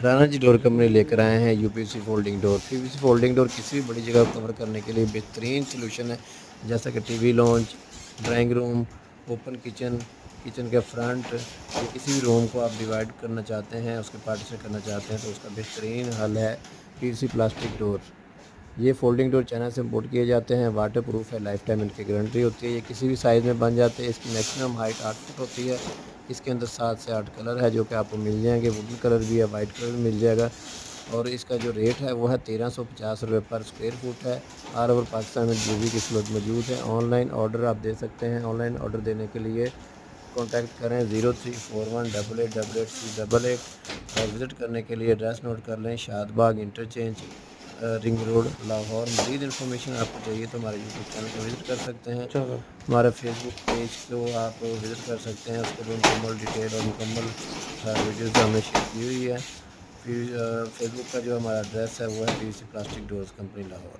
Rana ji door company लेकर आए हैं UPVC folding door. PVC folding door किसी भी बड़ी जगह कवर करने के लिए बेहतरीन सलूशन है, जैसा कि TV launch, drawing room, open kitchen, kitchen के फ्रंट या किसी भी रूम को आप डिवाइड करना चाहते हैं, उसके पार्टीशन करना चाहते हैं, तो उसका बेहतरीन हल है पीवीसी प्लास्टिक डोर। ये फोल्डिंग डोर चाइना से इम्पोर्ट किए जाते हैं, वाटर प्रूफ है, लाइफ टाइम इनकी गारंटी होती है। ये किसी भी साइज़ में बन जाते हैं। इसकी मैक्सिमम हाइट 8 फुट होती है। इसके अंदर 7 से 8 कलर है जो कि आपको मिल जाएंगे। वुडन कलर भी है, वाइट कलर भी मिल जाएगा। और इसका जो रेट है वो है 1350 रुपये पर स्क्वायर फुट है। ऑल ओवर पाकिस्तान में डिलीवरी की सहूलत मौजूद है। ऑनलाइन ऑर्डर आप दे सकते हैं। ऑनलाइन ऑर्डर देने के लिए कॉन्टैक्ट करें 0341888688 और विज़िट करने के लिए एड्रेस नोट कर लें, Shadbagh interchange, ring road, Lahore. मज़ीद इन्फॉर्मेशन आपको चाहिए तो हमारे यूट्यूब चैनल को विज़िट कर सकते हैं। चलो। हमारे फेसबुक पेज को आप विज़िट कर सकते हैं। उस पर भी मुकम्मल डिटेल और मुकम्मल वीडियोज़ हमने शेयर की हुई है। फिर फेसबुक का जो हमारा एड्रेस है वो है PVC plastic doors company Lahore.